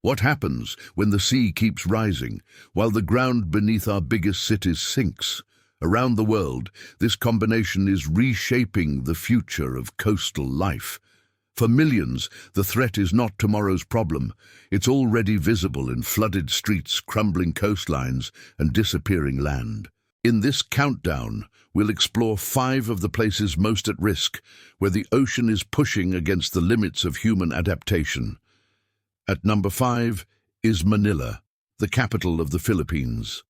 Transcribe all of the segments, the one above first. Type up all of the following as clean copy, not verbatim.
What happens when the sea keeps rising, while the ground beneath our biggest cities sinks? Around the world, this combination is reshaping the future of coastal life. For millions, the threat is not tomorrow's problem. It's already visible in flooded streets, crumbling coastlines, and disappearing land. In this countdown, we'll explore 5 of the places most at risk, where the ocean is pushing against the limits of human adaptation. At number 5 is Manila, the capital of the Philippines.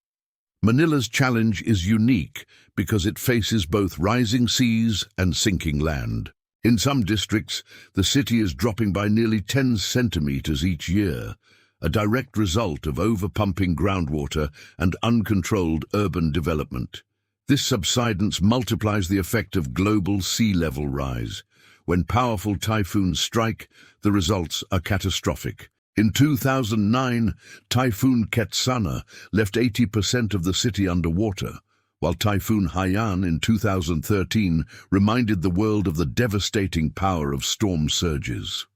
Manila's challenge is unique because it faces both rising seas and sinking land. In some districts, the city is dropping by nearly 10 centimeters each year, a direct result of overpumping groundwater and uncontrolled urban development. This subsidence multiplies the effect of global sea level rise. When powerful typhoons strike, the results are catastrophic. In 2009, Typhoon Ketsana left 80% of the city underwater, while Typhoon Haiyan in 2013 reminded the world of the devastating power of storm surges.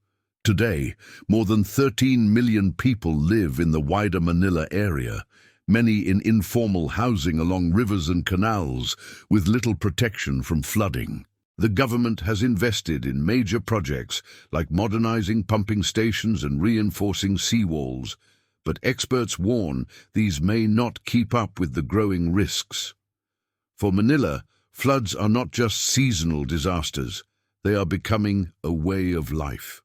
Today, more than 13 million people live in the wider Manila area, many in informal housing along rivers and canals, with little protection from flooding. The government has invested in major projects like modernizing pumping stations and reinforcing seawalls, but experts warn these may not keep up with the growing risks. For Manila, floods are not just seasonal disasters, they are becoming a way of life.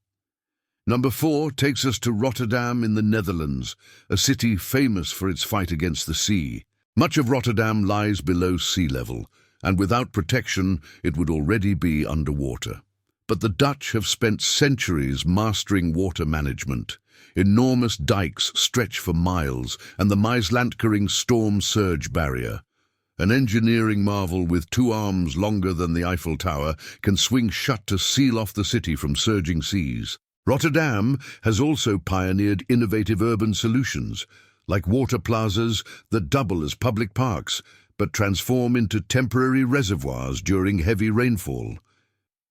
Number 4 takes us to Rotterdam in the Netherlands, a city famous for its fight against the sea. Much of Rotterdam lies below sea level, and without protection, it would already be underwater. But the Dutch have spent centuries mastering water management. Enormous dikes stretch for miles, and the Maaslandkering storm surge barrier, an engineering marvel with 2 arms longer than the Eiffel Tower, can swing shut to seal off the city from surging seas. Rotterdam has also pioneered innovative urban solutions, like water plazas that double as public parks, but transform into temporary reservoirs during heavy rainfall.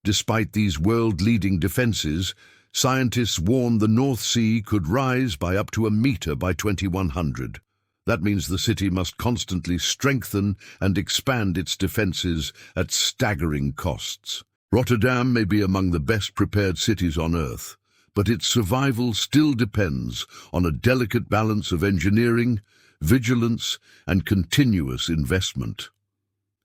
Despite these world-leading defenses, scientists warn the North Sea could rise by up to a meter by 2100. That means the city must constantly strengthen and expand its defenses at staggering costs. Rotterdam may be among the best prepared cities on Earth, but its survival still depends on a delicate balance of engineering, vigilance, and continuous investment.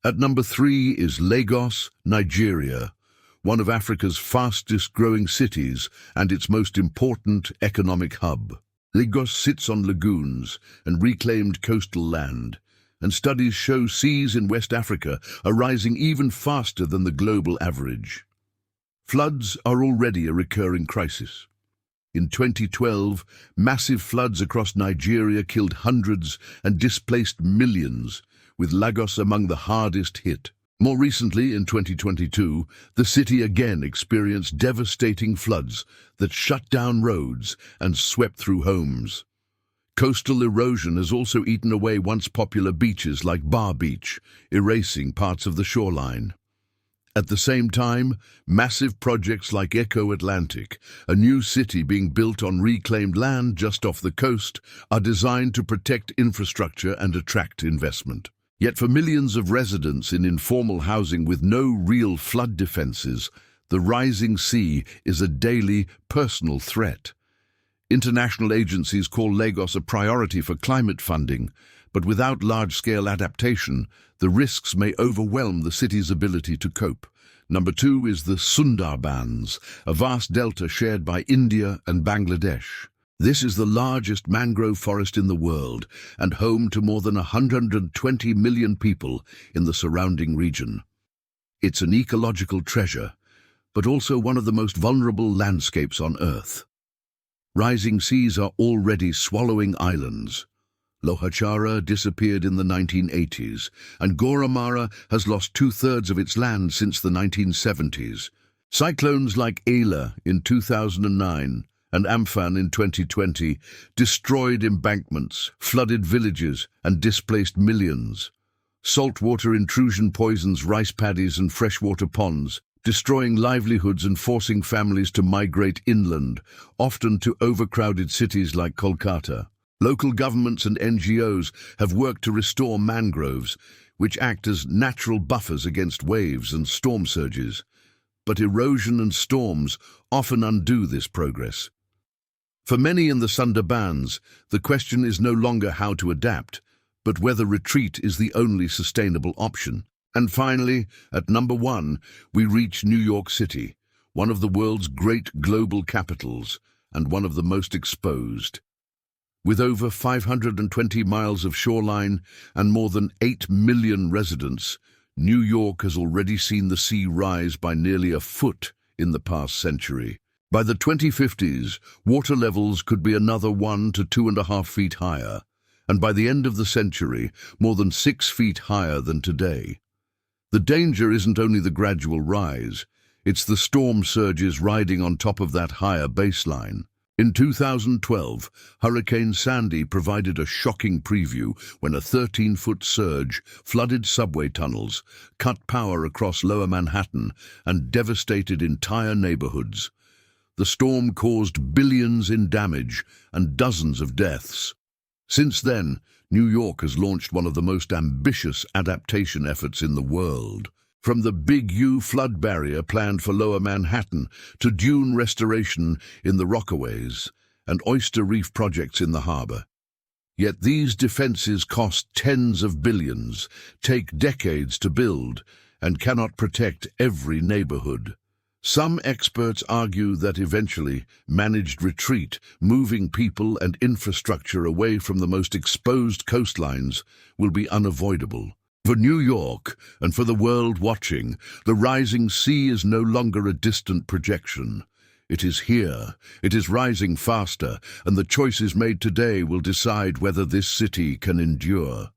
At number 3 is Lagos, Nigeria, one of Africa's fastest-growing cities and its most important economic hub. Lagos sits on lagoons and reclaimed coastal land, and studies show seas in West Africa are rising even faster than the global average. Floods are already a recurring crisis. In 2012, massive floods across Nigeria killed hundreds and displaced millions, with Lagos among the hardest hit. More recently, in 2022, the city again experienced devastating floods that shut down roads and swept through homes. Coastal erosion has also eaten away once popular beaches like Bar Beach, erasing parts of the shoreline. At the same time, massive projects like Eco Atlantic, a new city being built on reclaimed land just off the coast, are designed to protect infrastructure and attract investment. Yet for millions of residents in informal housing with no real flood defenses, the rising sea is a daily, personal threat. International agencies call Lagos a priority for climate funding, but without large-scale adaptation, the risks may overwhelm the city's ability to cope. Number 2 is the Sundarbans, a vast delta shared by India and Bangladesh. This is the largest mangrove forest in the world and home to more than 120 million people in the surrounding region. It's an ecological treasure, but also one of the most vulnerable landscapes on Earth. Rising seas are already swallowing islands. Lohachara disappeared in the 1980s, and Goramara has lost 2/3 of its land since the 1970s. Cyclones like Ayla in 2009 and Amphan in 2020 destroyed embankments, flooded villages, and displaced millions. Saltwater intrusion poisons rice paddies and freshwater ponds, destroying livelihoods and forcing families to migrate inland, often to overcrowded cities like Kolkata. Local governments and NGOs have worked to restore mangroves, which act as natural buffers against waves and storm surges. But erosion and storms often undo this progress. For many in the Sundarbans, the question is no longer how to adapt, but whether retreat is the only sustainable option. And finally, at number 1, we reach New York City, one of the world's great global capitals and one of the most exposed. With over 520 miles of shoreline and more than 8 million residents, New York has already seen the sea rise by nearly a foot in the past century. By the 2050s, water levels could be another 1 to 2.5 feet higher, and by the end of the century, more than 6 feet higher than today. The danger isn't only the gradual rise, it's the storm surges riding on top of that higher baseline. In 2012, Hurricane Sandy provided a shocking preview when a 13-foot surge flooded subway tunnels, cut power across Lower Manhattan, and devastated entire neighborhoods. The storm caused billions in damage and dozens of deaths. Since then, New York has launched one of the most ambitious adaptation efforts in the world. From the Big U flood barrier planned for Lower Manhattan to dune restoration in the Rockaways and oyster reef projects in the harbor. Yet these defenses cost tens of billions, take decades to build, and cannot protect every neighborhood. Some experts argue that eventually managed retreat, moving people and infrastructure away from the most exposed coastlines, will be unavoidable. For New York, and for the world watching, the rising sea is no longer a distant projection. It is here, it is rising faster, and the choices made today will decide whether this city can endure.